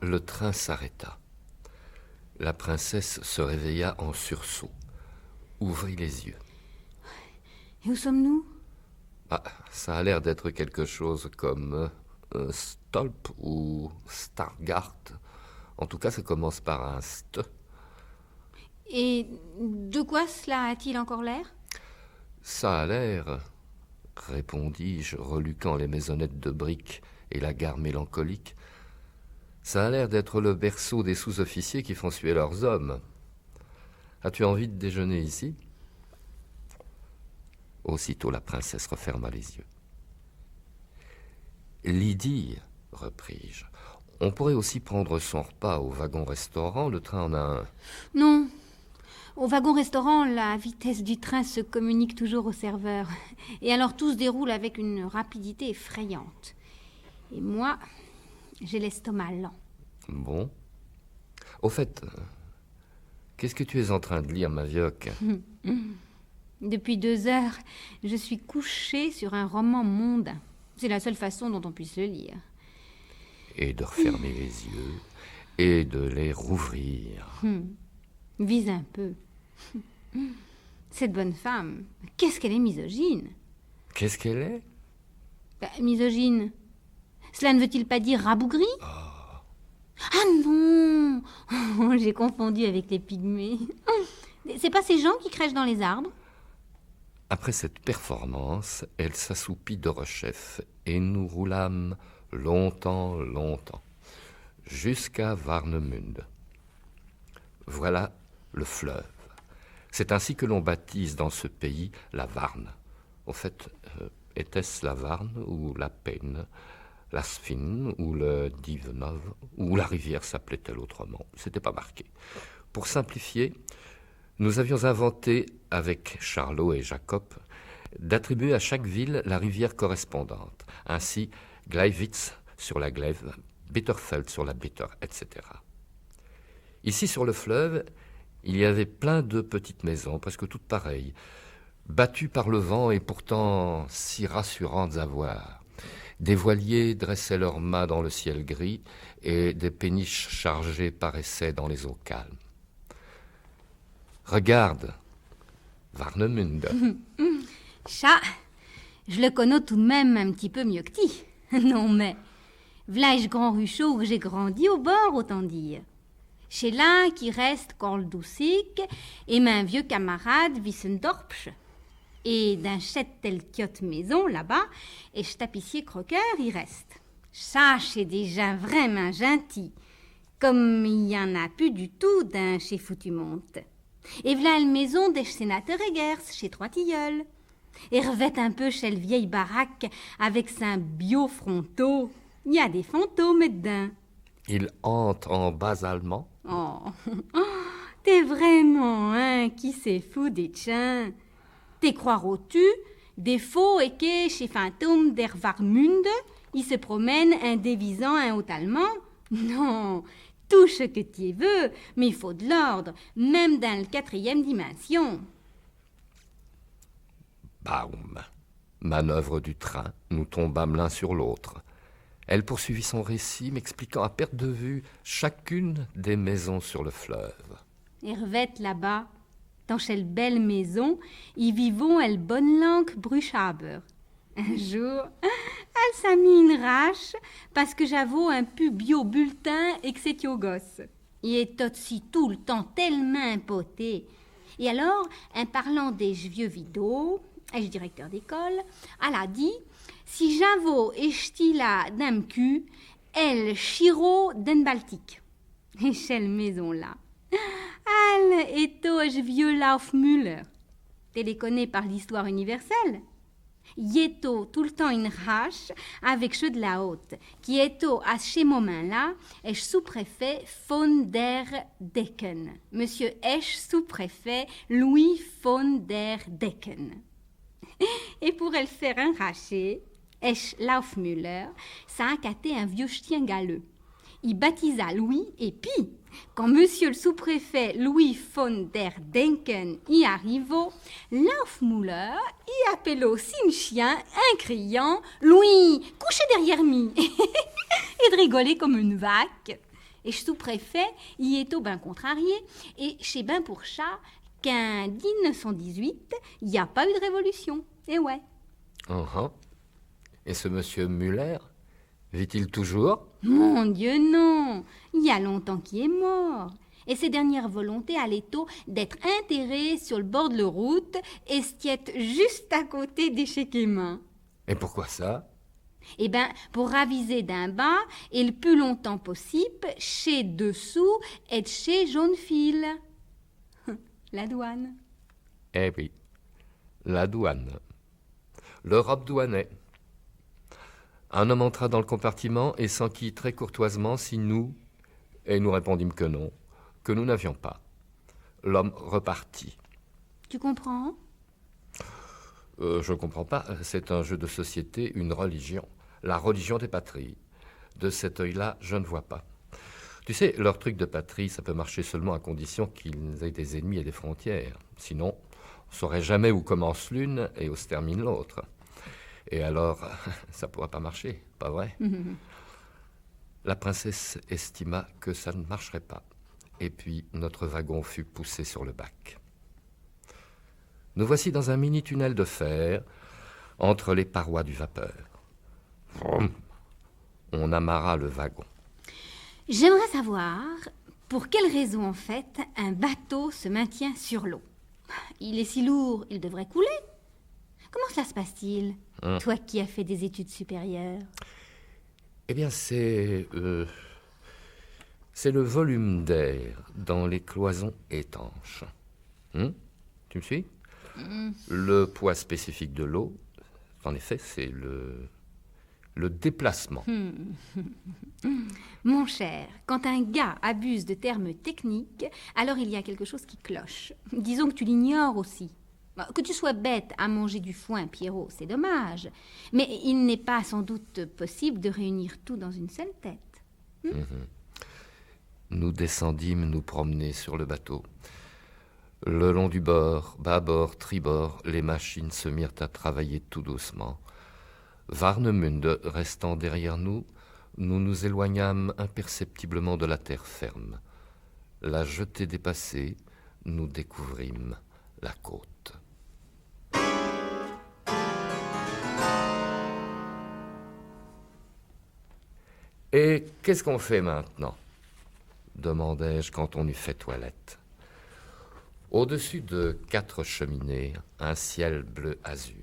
Le train s'arrêta. La princesse se réveilla en sursaut, ouvrit les yeux. Et où sommes-nous? Ça a l'air d'être quelque chose comme Stolp ou Stargard. En tout cas, ça commence par un st. Et de quoi cela a-t-il encore l'air? Ça a l'air, répondis-je, reluquant les maisonnettes de briques et la gare mélancolique. Ça a l'air d'être le berceau des sous-officiers qui font suer leurs hommes. As-tu envie de déjeuner ici? Aussitôt la princesse referma les yeux. Lydie, repris-je, on pourrait aussi prendre son repas au wagon-restaurant, le train en a un. Non. Au wagon-restaurant, la vitesse du train se communique toujours au serveur. Et alors tout se déroule avec une rapidité effrayante. Et moi, j'ai l'estomac lent. Bon. Au fait, qu'est-ce que tu es en train de lire, ma vioque? Depuis 2 heures, je suis couchée sur un roman mondain. C'est la seule façon dont on puisse le lire. Et de refermer les yeux, et de les rouvrir. Vise un peu. Cette bonne femme, qu'est-ce qu'elle est misogyne. Qu'est-ce qu'elle est? Misogyne. Cela ne veut-il pas dire rabougrie? Ah non. J'ai confondu avec les pygmées. C'est pas ces gens qui crèchent dans les arbres? Après cette performance, elle s'assoupit derechef, et nous roulâmes longtemps, jusqu'à Warnemünde. Voilà le fleuve. C'est ainsi que l'on baptise dans ce pays la Varne. Au fait, était-ce la Varne ou la Peine, la Sphine ou le Divenov, ou la rivière s'appelait-elle autrement? C'était pas marqué. Pour simplifier, nous avions inventé, avec Charlot et Jacob, d'attribuer à chaque ville la rivière correspondante. Ainsi, Gleiwitz sur la Glaive, Bitterfeld sur la Bitter, etc. Ici, sur le fleuve, il y avait plein de petites maisons, presque toutes pareilles, battues par le vent et pourtant si rassurantes à voir. Des voiliers dressaient leurs mâts dans le ciel gris et des péniches chargées paraissaient dans les eaux calmes. Regarde, Warnemünde. Chat, je le connais tout de même un petit peu mieux que ti. Non mais, v'là-je grand ruchot où j'ai grandi au bord, autant dire. Chez là qui reste Korldoussig et mon vieux camarade Wissendorpsch. Et d'un chète tel quiote maison là-bas, et tapissier croqueur y reste. Ça, c'est déjà vraiment gentil, comme il y en a plus du tout d'un chez Foutu-Monte. Et v'là la maison des sénateurs Egers, chez Trois-Tilleuls. Et revête un peu chez le vieille baraque avec son bio-fronteau. Il y a des fantômes dedans. Il hante en bas allemand. Oh, t'es vraiment un qui s'est fou des tiens. T'es croiras-tu des faux et que chez fantômes der Warnemünde, ils se promènent en dévisant un haut allemand? Non, tout ce que tu veux, mais il faut de l'ordre, même dans la 4e dimension. Baum. Manœuvre du train, nous tombâmes l'un sur l'autre. Elle poursuivit son récit, m'expliquant à perte de vue chacune des maisons sur le fleuve. Hervette là-bas, dans cette belle maison, y vivons elle bonne langue Brüchaber. Un jour, elle s'a mis une rache parce que j'avoue un peu bio-bulletin et que c'est au gosse. Il est aussi tout le temps tellement impoté. Et alors, en parlant des vieux vidéos, et directeur d'école, elle a dit si j'avoue estila d'un cul, elle chiro d'un baltique. Et cette maison-là, elle est au vieux Laufmüller. Tu les connais par l'histoire universelle. Yeto tout le temps une rache avec ceux de la haute, qui est à ce moment-là, est sous-préfet von der Decken. Monsieur Esch sous-préfet Louis von der Decken. Et pour elle faire un rachet, Esch Laufmüller ça a accaté un vieux chien galeux. Il baptisa Louis et puis, quand monsieur le sous-préfet Louis von der Denken y arriva, Laufmüller y appela aussi un chien en criant « Louis, couchez derrière mi !» et de rigoler comme une vaque. Et sous-préfet y est au ben contrarié. Et chez ben pour chat, qu'en 1918, il n'y a pas eu de révolution. Et ouais. Uh-huh. Et ce monsieur Muller, vit-il toujours? Mon Dieu, non. Il y a longtemps qu'il est mort. Et ses dernières volontés allaient tôt d'être enterré sur le bord de la route et stiette juste à côté des Chéquémins. Et pourquoi ça? Eh ben, pour raviser d'un bas et le plus longtemps possible, chez dessous et chez jaune fil. La douane. Eh oui, la douane. L'Europe douanait. Un homme entra dans le compartiment et s'enquit très courtoisement si nous, et nous répondîmes que non, que nous n'avions pas. L'homme repartit. Tu comprends? Je ne comprends pas, c'est un jeu de société, une religion. La religion des patries. De cet œil-là, je ne vois pas. Tu sais, leur truc de patrie, ça peut marcher seulement à condition qu'ils aient des ennemis et des frontières. Sinon, on ne saurait jamais où commence l'une et où se termine l'autre. Et alors, ça ne pourra pas marcher, pas vrai? La princesse estima que ça ne marcherait pas. Et puis, notre wagon fut poussé sur le bac. Nous voici dans un mini-tunnel de fer entre les parois du vapeur. Vroom. On amarra le wagon. J'aimerais savoir pour quelle raison, en fait, un bateau se maintient sur l'eau. Il est si lourd, il devrait couler. Comment cela se passe-t-il, toi qui as fait des études supérieures? Eh bien, c'est le volume d'air dans les cloisons étanches. Tu me suis? Le poids spécifique de l'eau, en effet, c'est le déplacement. Mon cher, quand un gars abuse de termes techniques, alors il y a quelque chose qui cloche. Disons que tu l'ignores aussi. Que tu sois bête à manger du foin, Pierrot, c'est dommage. Mais il n'est pas sans doute possible de réunir tout dans une seule tête. Nous descendîmes nous promener sur le bateau. Le long du bord, bâbord, tribord, les machines se mirent à travailler tout doucement. Warnemünde restant derrière nous, nous nous éloignâmes imperceptiblement de la terre ferme. La jetée dépassée, nous découvrîmes la côte. Et qu'est-ce qu'on fait maintenant? Demandai-je quand on eut fait toilette. Au-dessus de 4 cheminées, un ciel bleu azur.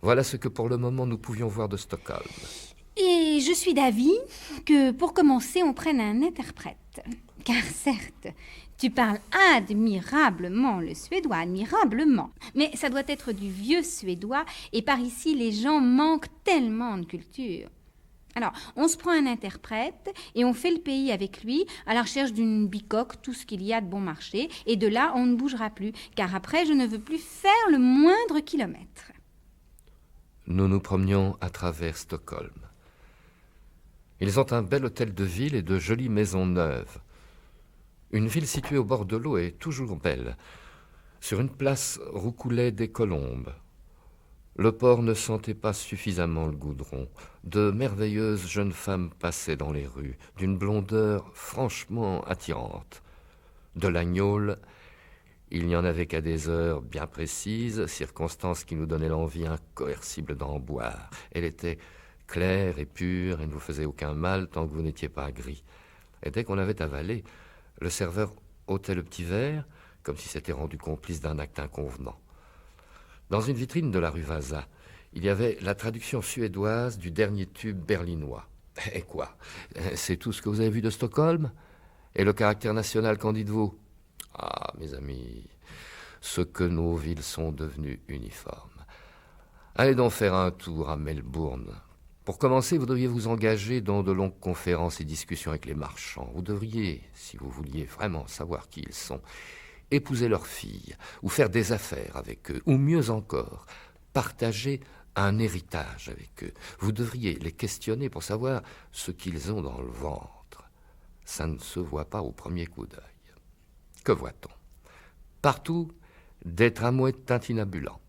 Voilà ce que pour le moment nous pouvions voir de Stockholm. Et je suis d'avis que pour commencer, on prenne un interprète. Car certes, tu parles admirablement le suédois, admirablement. Mais ça doit être du vieux suédois et par ici, les gens manquent tellement de culture. Alors, on se prend un interprète et on fait le pays avec lui à la recherche d'une bicoque, tout ce qu'il y a de bon marché. Et de là, on ne bougera plus, car après, je ne veux plus faire le moindre kilomètre. Nous nous promenions à travers Stockholm. Ils ont un bel hôtel de ville et de jolies maisons neuves. Une ville située au bord de l'eau est toujours belle. Sur une place roucoulaient des colombes. Le port ne sentait pas suffisamment le goudron. De merveilleuses jeunes femmes passaient dans les rues, d'une blondeur franchement attirante. De l'agnole, il n'y en avait qu'à des heures bien précises, circonstance qui nous donnait l'envie incoercible d'en boire. Elle était claire et pure et ne vous faisait aucun mal tant que vous n'étiez pas gris. Et dès qu'on avait avalé, le serveur ôtait le petit verre, comme si s'était rendu complice d'un acte inconvenant. Dans une vitrine de la rue Vasa, il y avait la traduction suédoise du dernier tube berlinois. Et quoi? C'est tout ce que vous avez vu de Stockholm? Et le caractère national, qu'en dites-vous? Ah, mes amis, ce que nos villes sont devenues uniformes. Allez donc faire un tour à Melbourne. Pour commencer, vous devriez vous engager dans de longues conférences et discussions avec les marchands. Vous devriez, si vous vouliez vraiment savoir qui ils sont, épouser leurs filles, ou faire des affaires avec eux, ou mieux encore, partager un héritage avec eux. Vous devriez les questionner pour savoir ce qu'ils ont dans le ventre. Ça ne se voit pas au premier coup d'œil. Que voit-on? Partout, des tramways tintinabulants,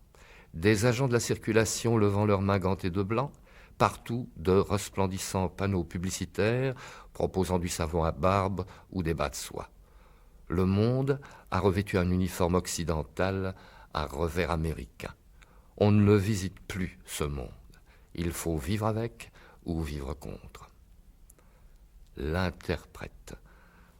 des agents de la circulation levant leurs mains gantées de blanc, partout de resplendissants panneaux publicitaires proposant du savon à barbe ou des bas de soie. Le monde a revêtu un uniforme occidental à revers américain. On ne le visite plus, ce monde. Il faut vivre avec ou vivre contre. L'interprète.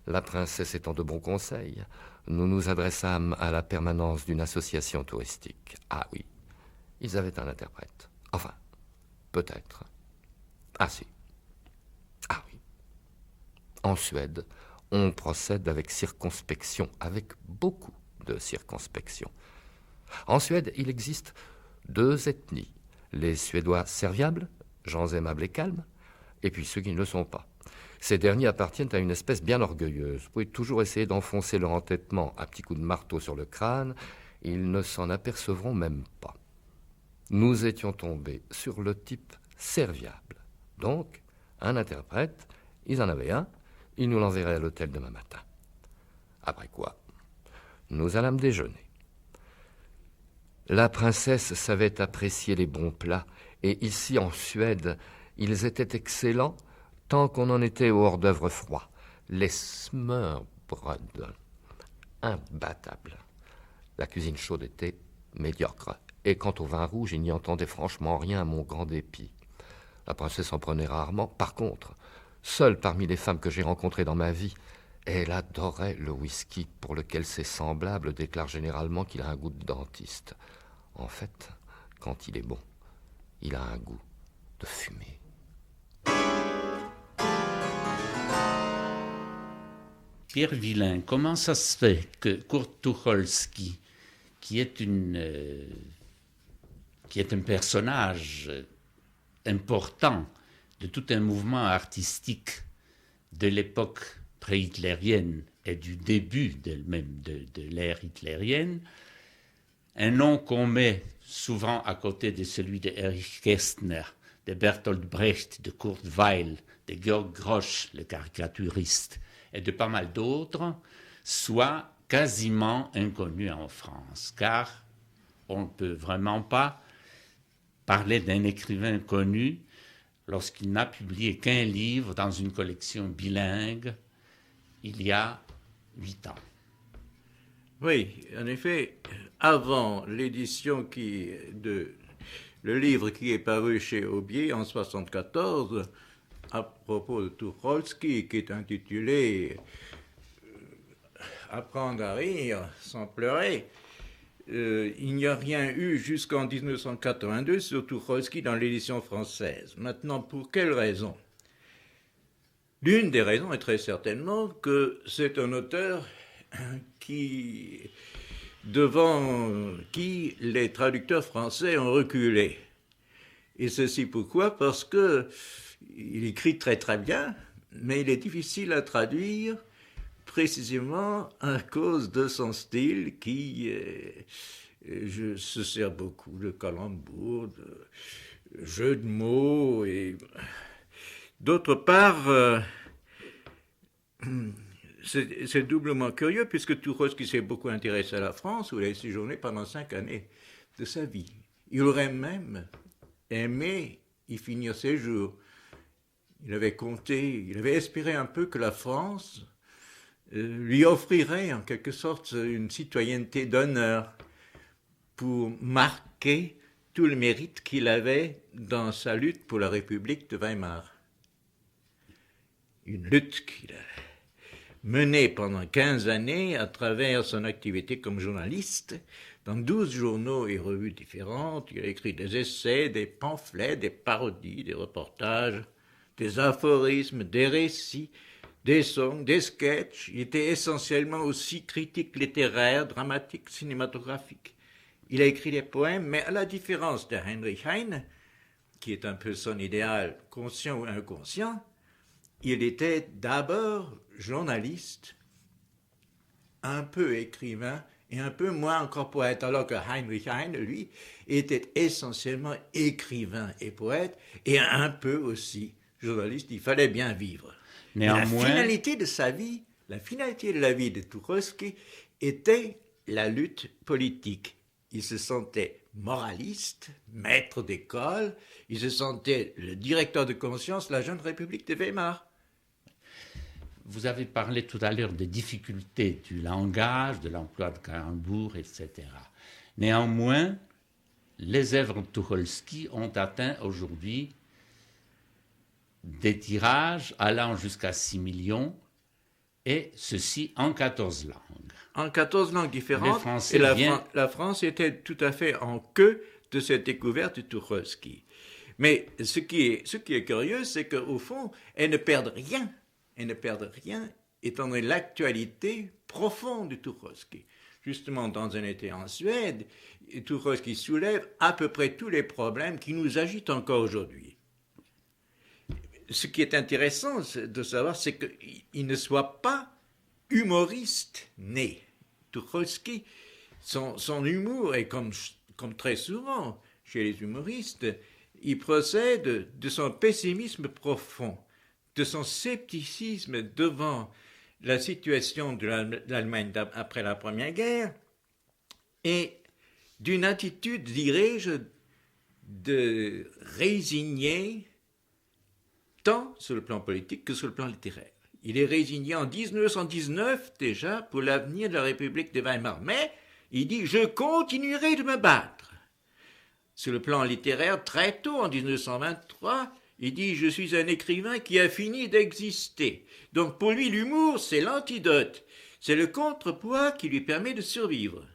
La princesse étant de bons conseils, nous nous adressâmes à la permanence d'une association touristique. Ah oui, ils avaient un interprète. Enfin, peut-être. Ah si. Ah oui. En Suède, on procède avec circonspection, avec beaucoup de circonspection. En Suède, il existe 2 ethnies. Les Suédois serviables, gens aimables et calmes, et puis ceux qui ne le sont pas. Ces derniers appartiennent à une espèce bien orgueilleuse. Vous pouvez toujours essayer d'enfoncer leur entêtement à petits coups de marteau sur le crâne, ils ne s'en apercevront même pas. Nous étions tombés sur le type serviable. Donc, un interprète, ils en avaient un, ils nous l'enverraient à l'hôtel demain matin. Après quoi, nous allâmes déjeuner. La princesse savait apprécier les bons plats, et ici en Suède, ils étaient excellents tant qu'on en était au hors-d'œuvre froid. Les smørbrød, imbattables. La cuisine chaude était médiocre, et quant au vin rouge, il n'y entendait franchement rien à mon grand dépit. La princesse en prenait rarement. Par contre, seule parmi les femmes que j'ai rencontrées dans ma vie, elle adorait le whisky, pour lequel ses semblables déclarent généralement qu'il a un goût de dentiste. En fait, quand il est bon, il a un goût de fumée. Pierre Villain, comment ça se fait que Kurt Tucholsky, qui est un personnage important de tout un mouvement artistique de l'époque pré-hitlérienne et du début de l'ère hitlérienne, un nom qu'on met souvent à côté de celui de Erich Kästner, de Bertolt Brecht, de Kurt Weill, de Georg Grosz, le caricaturiste, et de pas mal d'autres, soit quasiment inconnu en France, car on ne peut vraiment pas parler d'un écrivain connu lorsqu'il n'a publié qu'un livre dans une collection bilingue il y a 8 ans. Oui, en effet, avant l'édition le livre qui est paru chez Aubier en 1974, à propos de Tucholsky, qui est intitulé Apprendre à rire sans pleurer, il n'y a rien eu jusqu'en 1982 sur Tucholsky dans l'édition française. Maintenant, pour quelle raison? L'une des raisons est très certainement que c'est un auteur devant qui les traducteurs français ont reculé. Et ceci pourquoi? Parce que il écrit très très bien, mais il est difficile à traduire précisément à cause de son style qui se sert beaucoup de calembours, de jeux de mots. Et d'autre part, c'est doublement curieux puisque Tucholsky s'est beaucoup intéressé à la France où il a séjourné pendant 5 années de sa vie. Il aurait même aimé y finir ses jours. Il avait espéré un peu que la France lui offrirait en quelque sorte une citoyenneté d'honneur pour marquer tout le mérite qu'il avait dans sa lutte pour la République de Weimar. Une lutte qu'il a menée pendant 15 années à travers son activité comme journaliste dans 12 journaux et revues différentes. Il a écrit des essais, des pamphlets, des parodies, des reportages, des aphorismes, des récits, des songs, des sketchs. Il était essentiellement aussi critique littéraire, dramatique, cinématographique. Il a écrit des poèmes, mais à la différence de Heinrich Heine, qui est un peu son idéal, conscient ou inconscient, il était d'abord journaliste, un peu écrivain et un peu moins encore poète, alors que Heinrich Heine, lui, était essentiellement écrivain et poète, et un peu aussi journaliste. Il fallait bien vivre. Néanmoins, la finalité de sa vie, la finalité de la vie de Tucholsky était la lutte politique. Il se sentait moraliste, maître d'école. Il se sentait le directeur de conscience de la jeune République de Weimar. Vous avez parlé tout à l'heure des difficultés du langage, de l'emploi de calembours, etc. Néanmoins, les œuvres de Tucholsky ont atteint aujourd'hui des tirages allant jusqu'à 6 millions, et ceci en 14 langues. En 14 langues différentes, Français et la France était tout à fait en queue de cette découverte de Tucholsky. Mais ce qui est curieux, c'est qu'au fond, elles ne perdent rien. Elles ne perdent rien, étant donné l'actualité profonde de Tucholsky. Justement, dans un été en Suède, Tucholsky soulève à peu près tous les problèmes qui nous agitent encore aujourd'hui. Ce qui est intéressant de savoir, c'est qu'il ne soit pas humoriste né. Tucholsky, son humour est comme très souvent chez les humoristes, il procède de son pessimisme profond, de son scepticisme devant la situation de l'Allemagne après la Première Guerre et d'une attitude, dirais-je, de résigné tant sur le plan politique que sur le plan littéraire. Il est résigné en 1919 déjà pour l'avenir de la République de Weimar, mais il dit « je continuerai de me battre ». Sur le plan littéraire, très tôt, en 1923, il dit « je suis un écrivain qui a fini d'exister ». Donc pour lui, l'humour, c'est l'antidote, c'est le contrepoids qui lui permet de survivre.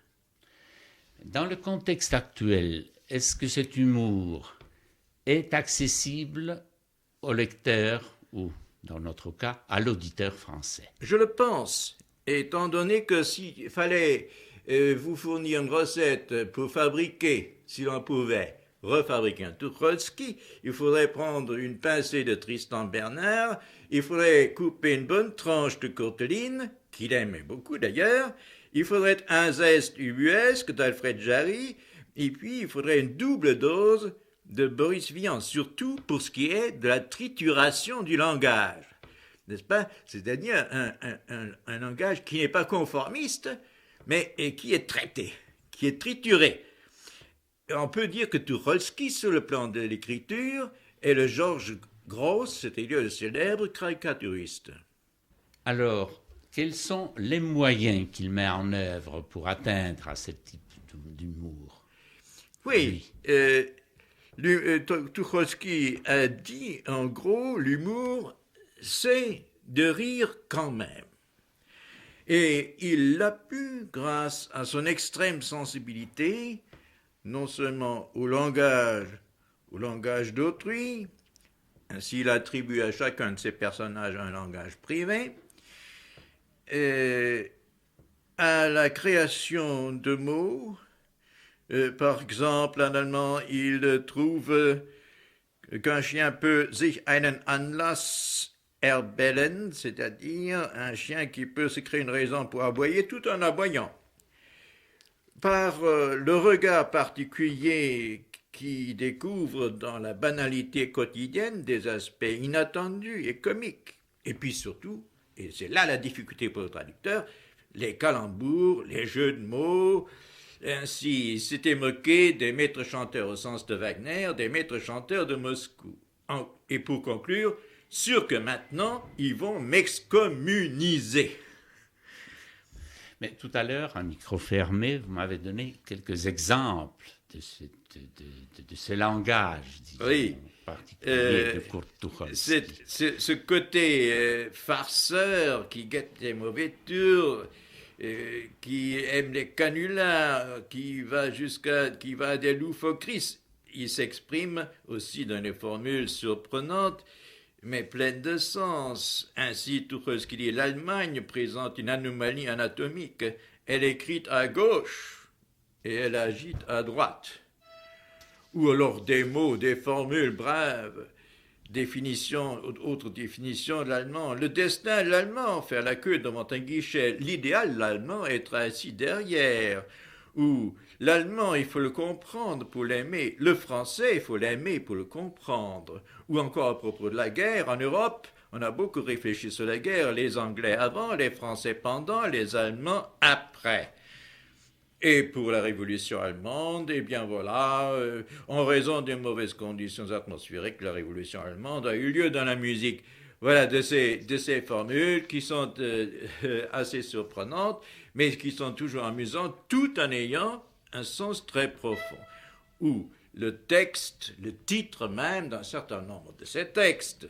Dans le contexte actuel, est-ce que cet humour est accessible au lecteur ou, dans notre cas, à l'auditeur français? Je le pense, étant donné que s'il fallait vous fournir une recette pour fabriquer, si l'on pouvait, refabriquer un Tucholsky, il faudrait prendre une pincée de Tristan Bernard, il faudrait couper une bonne tranche de Courteline, qu'il aimait beaucoup d'ailleurs, il faudrait un zeste ubuesque d'Alfred Jarry, et puis il faudrait une double dose de Boris Vian, surtout pour ce qui est de la trituration du langage, n'est-ce pas? C'est-à-dire un langage qui n'est pas conformiste, mais qui est traité, qui est trituré. On peut dire que Tucholsky, sur le plan de l'écriture, est le Georges Grosz, c'est-à-dire le célèbre caricaturiste. Alors, quels sont les moyens qu'il met en œuvre pour atteindre à ce type d'humour? Oui. Tucholsky a dit, en gros, l'humour, c'est de rire quand même. Et il l'a pu grâce à son extrême sensibilité, non seulement au langage d'autrui, ainsi il attribue à chacun de ses personnages un langage privé, à la création de mots. Par exemple, en allemand, il trouve qu'un chien peut sich einen Anlass erbellen, c'est-à-dire un chien qui peut se créer une raison pour aboyer tout en aboyant. Par le regard particulier qui découvre dans la banalité quotidienne des aspects inattendus et comiques. Et puis surtout, et c'est là la difficulté pour le traducteur, les calembours, les jeux de mots. Ainsi, il s'était moqué des maîtres chanteurs au sens de Wagner, des maîtres chanteurs de Moscou. Et pour conclure, sûr que maintenant, ils vont m'excommuniser. Mais tout à l'heure, à micro fermé, vous m'avez donné quelques exemples de ce langage, disons, oui. particulier de Kurt Tucholsky. Ce côté farceur qui guette les mauvais tours, qui aime les canulars, qui va à des loufoqueries. Il s'exprime aussi dans des formules surprenantes, mais pleines de sens. Ainsi, Tucholsky dit, l'Allemagne présente une anomalie anatomique. Elle est écrite à gauche et elle agite à droite. Ou alors des mots, des formules braves, autre définition de l'allemand. Le destin de l'allemand, faire la queue devant un guichet. L'idéal de l'allemand, être assis derrière. Ou l'allemand, il faut le comprendre pour l'aimer. Le français, il faut l'aimer pour le comprendre. Ou encore à propos de la guerre, en Europe, on a beaucoup réfléchi sur la guerre. Les Anglais avant, les Français pendant, les Allemands après. Et pour la Révolution allemande, eh bien voilà, en raison des mauvaises conditions atmosphériques, la Révolution allemande a eu lieu dans la musique. Voilà, de ces formules qui sont assez surprenantes, mais qui sont toujours amusantes, tout en ayant un sens très profond. Où le texte, le titre même d'un certain nombre de ces textes,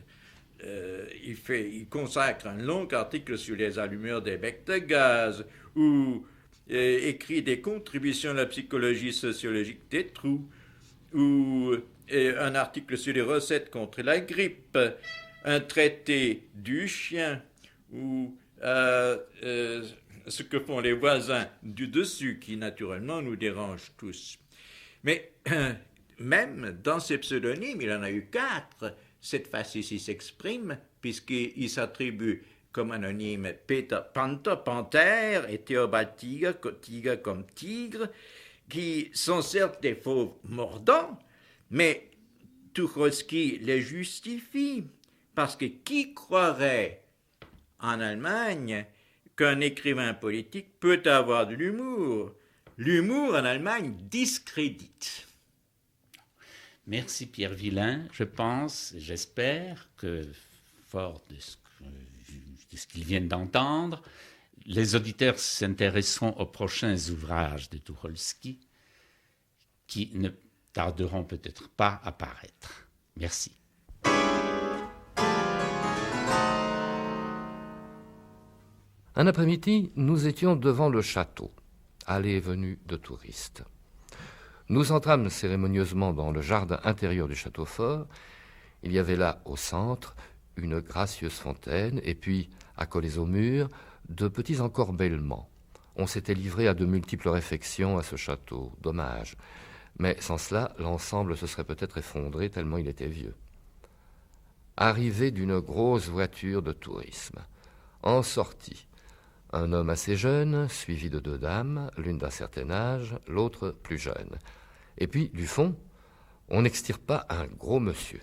il consacre un long article sur les allumeurs des becs de gaz, ou écrit des contributions à la psychologie sociologique des trous, ou un article sur les recettes contre la grippe, un traité du chien, ou ce que font les voisins du dessus, qui naturellement nous dérange tous. Mais même dans ces pseudonymes, il en a eu 4. Cette facétie s'exprime puisqu'il s'attribue comme anonyme Panther, panthère, et Théobald tigre comme tigre, qui sont certes des faux mordants, mais Tucholsky les justifie, parce que qui croirait en Allemagne qu'un écrivain politique peut avoir de l'humour? L'humour en Allemagne discrédite. Merci Pierre Villain. Je pense, j'espère que, fort de ce qu'ils viennent d'entendre, les auditeurs s'intéresseront aux prochains ouvrages de Tucholsky qui ne tarderont peut-être pas à paraître. Merci. Un après-midi, nous étions devant le château, allée et venue de touristes. Nous entrâmes cérémonieusement dans le jardin intérieur du château fort. Il y avait là, au centre, une gracieuse fontaine, et puis, accolés au mur, de petits encorbellements. On s'était livré à de multiples réfections à ce château, dommage. Mais sans cela, l'ensemble se serait peut-être effondré tellement il était vieux. Arrivée d'une grosse voiture de tourisme. En sortit un homme assez jeune, suivi de 2 dames, l'une d'un certain âge, l'autre plus jeune. Et puis, du fond, on n'extirpa un gros monsieur.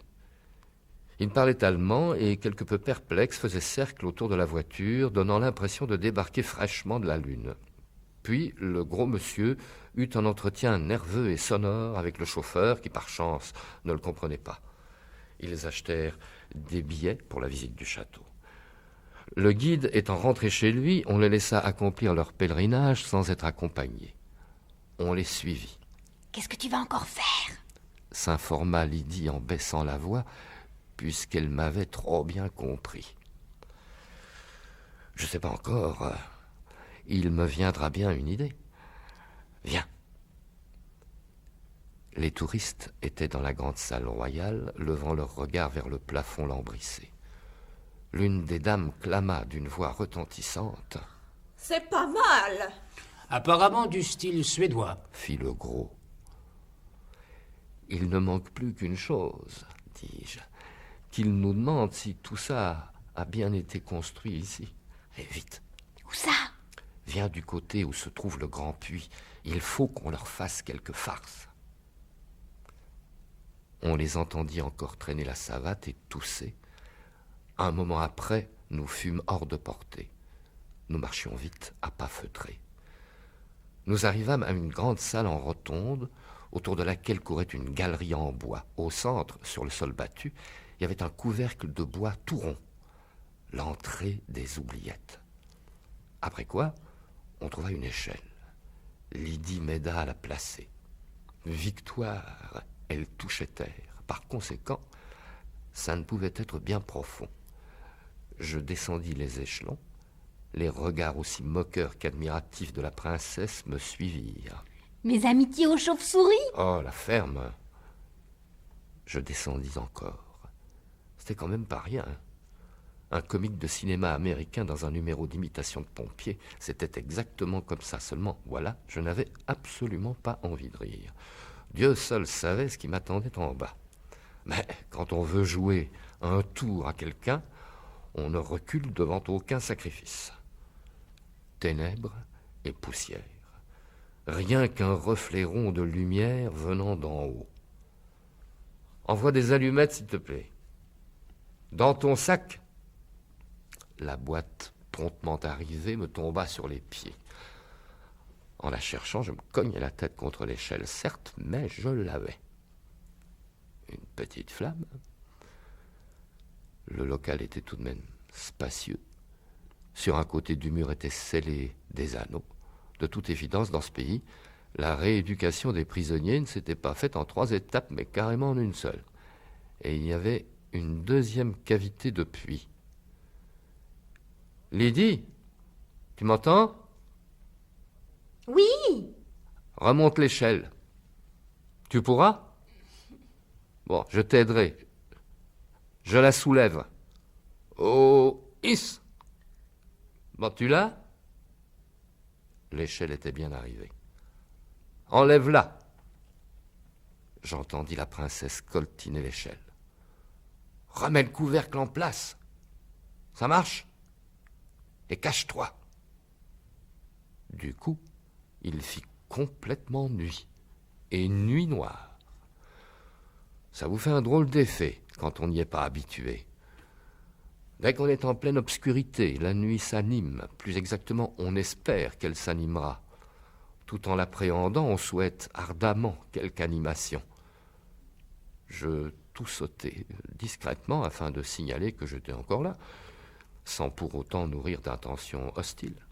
Il parlait allemand et, quelque peu perplexe, faisait cercle autour de la voiture, donnant l'impression de débarquer fraîchement de la lune. Puis, le gros monsieur eut un entretien nerveux et sonore avec le chauffeur qui, par chance, ne le comprenait pas. Ils achetèrent des billets pour la visite du château. Le guide étant rentré chez lui, on les laissa accomplir leur pèlerinage sans être accompagnés. On les suivit. « Qu'est-ce que tu vas encore faire ?» s'informa Lydie en baissant la voix, puisqu'elle m'avait trop bien compris. « Je ne sais pas encore. Il me viendra bien une idée. Viens. » Les touristes étaient dans la grande salle royale, levant leur regard vers le plafond lambrissé. L'une des dames clama d'une voix retentissante. « C'est pas mal !»« Apparemment du style suédois, » fit le gros. « Il ne manque plus qu'une chose, dis-je, qu'il nous demande si tout ça a bien été construit ici. Et vite. »« Où ça ?»« Viens du côté où se trouve le grand puits. Il faut qu'on leur fasse quelque farce. » On les entendit encore traîner la savate et tousser. Un moment après, nous fûmes hors de portée. Nous marchions vite, à pas feutrés. Nous arrivâmes à une grande salle en rotonde, autour de laquelle courait une galerie en bois. Au centre, sur le sol battu, il y avait un couvercle de bois tout rond. L'entrée des oubliettes. Après quoi, on trouva une échelle. Lydie m'aida à la placer. Victoire, elle touchait terre. Par conséquent, ça ne pouvait être bien profond. Je descendis les échelons. Les regards aussi moqueurs qu'admiratifs de la princesse me suivirent. « Mes amitiés aux chauves-souris !»« Oh, la ferme !» Je descendis encore. C'était quand même pas rien. Un comique de cinéma américain dans un numéro d'imitation de pompier, c'était exactement comme ça. Seulement, voilà, je n'avais absolument pas envie de rire. Dieu seul savait ce qui m'attendait en bas. Mais quand on veut jouer un tour à quelqu'un, on ne recule devant aucun sacrifice. Ténèbres et poussière. Rien qu'un reflet rond de lumière venant d'en haut. Envoie des allumettes, s'il te plaît. Dans ton sac. La boîte promptement arrivée me tomba sur les pieds. En la cherchant, je me cognais la tête contre l'échelle, certes, mais je l'avais. Une petite flamme. Le local était tout de même spacieux. Sur un côté du mur étaient scellés des anneaux. De toute évidence, dans ce pays, la rééducation des prisonniers ne s'était pas faite en 3 étapes, mais carrément en une seule. Et il y avait une deuxième cavité de puits. Lydie, tu m'entends? Oui. Remonte l'échelle. Tu pourras? Bon, je t'aiderai. Je la soulève. Oh, is! Bon, tu l'as? L'échelle était bien arrivée. Enlève-la. J'entendis la princesse coltiner l'échelle. Remets le couvercle en place. Ça marche? Et cache-toi. Du coup, il fit complètement nuit. Et nuit noire. Ça vous fait un drôle d'effet quand on n'y est pas habitué. Dès qu'on est en pleine obscurité, la nuit s'anime. Plus exactement, on espère qu'elle s'animera. Tout en l'appréhendant, on souhaite ardemment quelque animation. Je tout sautai discrètement afin de signaler que j'étais encore là, sans pour autant nourrir d'intentions hostiles.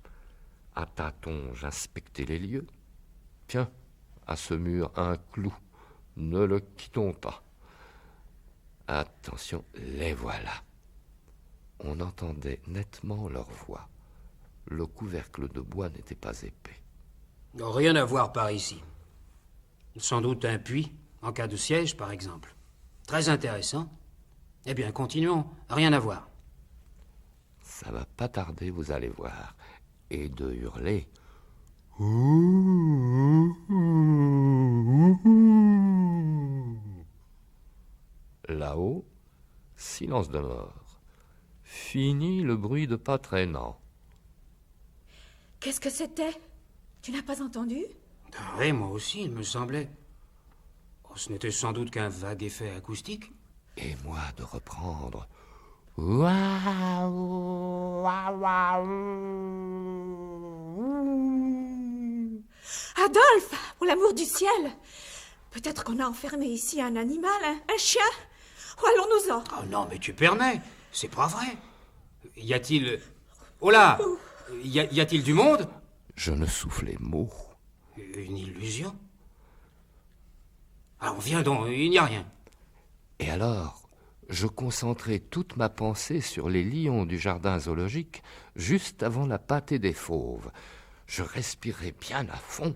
À tâtons, j'inspectai les lieux. Tiens, à ce mur, un clou. Ne le quittons pas. Attention, les voilà. On entendait nettement leur voix. Le couvercle de bois n'était pas épais. Rien à voir par ici. Sans doute un puits, en cas de siège, par exemple. Très intéressant. Eh bien, continuons. Rien à voir. Ça va pas tarder, vous allez voir. Et de hurler. Là-haut, silence de mort. Fini le bruit de pas traînant. Qu'est-ce que c'était? Tu n'as pas entendu? Oui, moi aussi, il me semblait. Oh, ce n'était sans doute qu'un vague effet acoustique. Et moi de reprendre. Waouh, waouh, waouh. Adolphe, pour l'amour du ciel! Peut-être qu'on a enfermé ici un animal, un chien? Où allons-nous-en? Oh non, mais tu permets. C'est pas vrai. Y a-t-il... Oh là! Y a-t-il du monde? Je ne soufflais mot. Une illusion? Alors, viens donc, il n'y a rien. Et alors, je concentrai toute ma pensée sur les lions du jardin zoologique, juste avant la pâtée des fauves. Je respirai bien à fond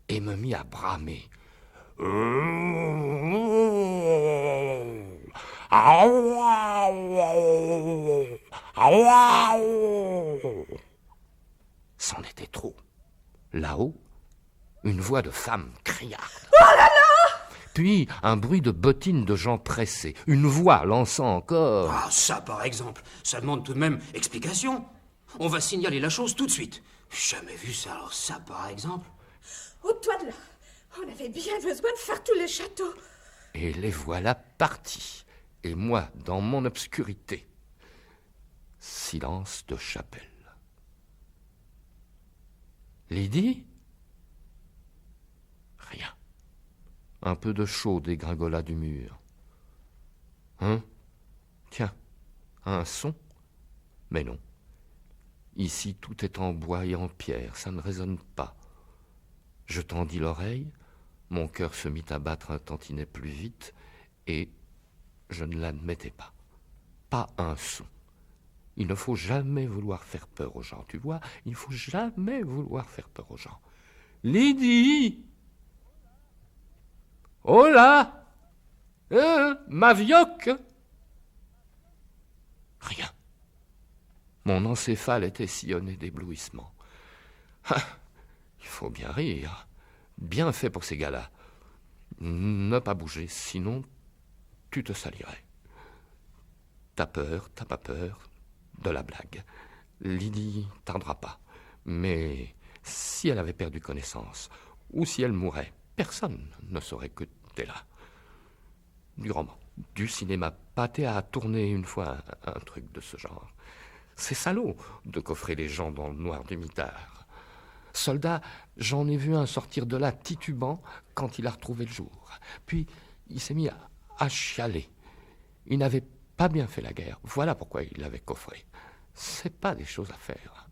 et me mis à bramer. C'en était trop. Là-haut, une voix de femme criarde. Oh là là! Puis un bruit de bottines de gens pressés. Une voix lançant encore. Ah, ça, par exemple, ça demande tout de même explication. On va signaler la chose tout de suite. Jamais vu ça, alors ça, par exemple. Ôte-toi de là. On avait bien besoin de faire tout le château. Et les voilà partis. Et moi, dans mon obscurité. Silence de chapelle. Lydie? Rien. Un peu de chaud dégringola du mur. Hein? Tiens, un son? Mais non. Ici, tout est en bois et en pierre, ça ne résonne pas. Je tendis l'oreille, mon cœur se mit à battre un tantinet plus vite, et je ne l'admettais pas. Pas un son. Il ne faut jamais vouloir faire peur aux gens, tu vois? Il ne faut jamais vouloir faire peur aux gens. Lydie! Oh là! Ma vioque! Rien. Mon encéphale était sillonné d'éblouissement. Ah, il faut bien rire. Bien fait pour ces gars-là. Ne pas bouger, sinon tu te salirais. T'as peur, t'as pas peur de la blague. Lydie tardera pas. Mais si elle avait perdu connaissance, ou si elle mourait, personne ne saurait que t'es là. Du roman, du cinéma. Pathé a tourné une fois un truc de ce genre. C'est salaud de coffrer les gens dans le noir du mitard. Soldat, j'en ai vu un sortir de là titubant quand il a retrouvé le jour. Puis il s'est mis à chialer. Il n'avait pas bien fait la guerre. Voilà pourquoi il l'avait coffré. C'est pas des choses à faire.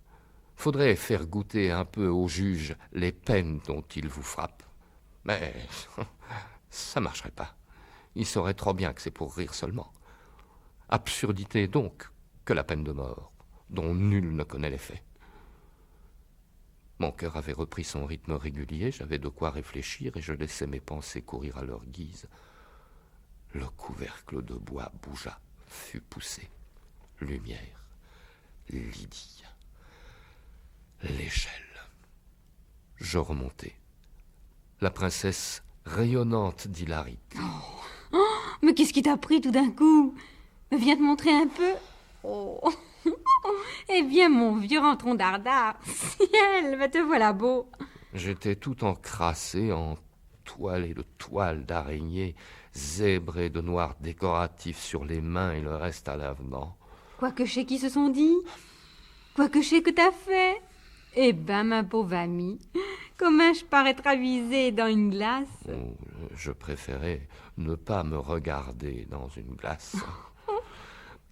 Faudrait faire goûter un peu aux juges les peines dont il vous frappe. Mais ça marcherait pas. Il saurait trop bien que c'est pour rire seulement. Absurdité donc que la peine de mort, dont nul ne connaît l'effet. Mon cœur avait repris son rythme régulier, j'avais de quoi réfléchir et je laissais mes pensées courir à leur guise. Le couvercle de bois bougea, fut poussé. Lumière, Lydie, l'échelle. Je remontai. La princesse rayonnante d'hilarité. Mais qu'est-ce qui t'a pris tout d'un coup? Viens te montrer un peu. Oh. Eh bien, mon vieux rentron dardard, ciel, te voilà beau. J'étais tout encrassé, entoilé de toiles d'araignée, zébré de noir décoratif sur les mains et le reste à l'avenant. Quoique chez qui se sont dit? Quoique chez que t'as fait? Eh ben, ma pauvre amie, comment je parais ravisée dans une glace? Oh, je préférais ne pas me regarder dans une glace.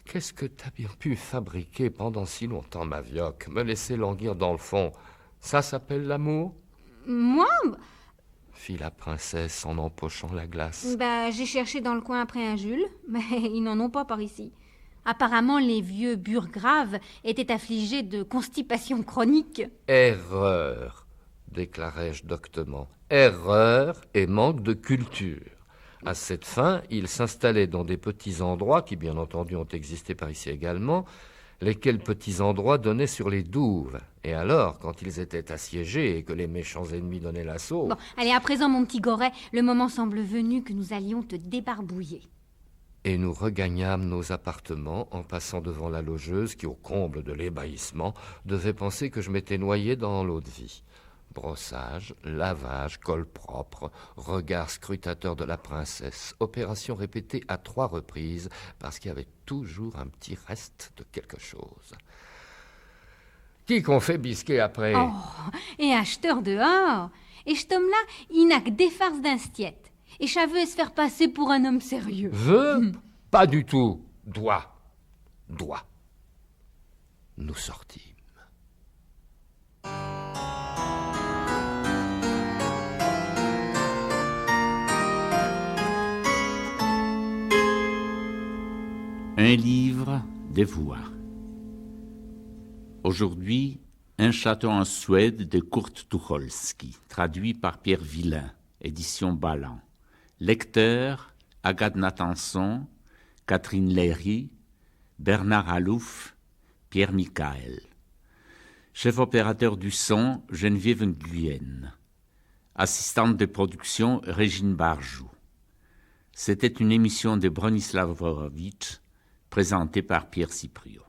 Qu'est-ce que t'as bien pu fabriquer pendant si longtemps, ma vioque? Me laisser languir dans le fond, ça s'appelle l'amour? Moi? Fit la princesse en empochant la glace. J'ai cherché dans le coin après un Jules, mais ils n'en ont pas par ici. Apparemment, les vieux burgraves étaient affligés de constipation chronique. Erreur, déclarai-je doctement. Erreur et manque de culture. À cette fin, ils s'installaient dans des petits endroits qui, bien entendu, ont existé par ici également, lesquels petits endroits donnaient sur les douves. Et alors, quand ils étaient assiégés et que les méchants ennemis donnaient l'assaut... Bon, allez, à présent, mon petit Goret, le moment semble venu que nous allions te débarbouiller. Et nous regagnâmes nos appartements en passant devant la logeuse qui, au comble de l'ébahissement, devait penser que je m'étais noyé dans l'eau de vie. Brossage, lavage, col propre, regard scrutateur de la princesse, opération répétée à 3 reprises parce qu'il y avait toujours un petit reste de quelque chose. Qui qu'on fait bisquer après? Oh, et acheteur dehors. Et cet homme-là, il n'a que des farces d'instiette. Et ça veut se faire passer pour un homme sérieux. Veut? Pas du tout. Doit. Nous sortîmes. Un livre des voix. Aujourd'hui, Un château en Suède de Kurt Tucholsky, traduit par Pierre Villain, édition Ballan. Lecteurs, Agathe Nathanson, Catherine Léry, Bernard Alouf, Pierre Michael. Chef opérateur du son, Geneviève Nguyen. Assistante de production, Régine Barjou. C'était une émission de Bronislaw Vorowicz, présentée par Pierre Cypriot.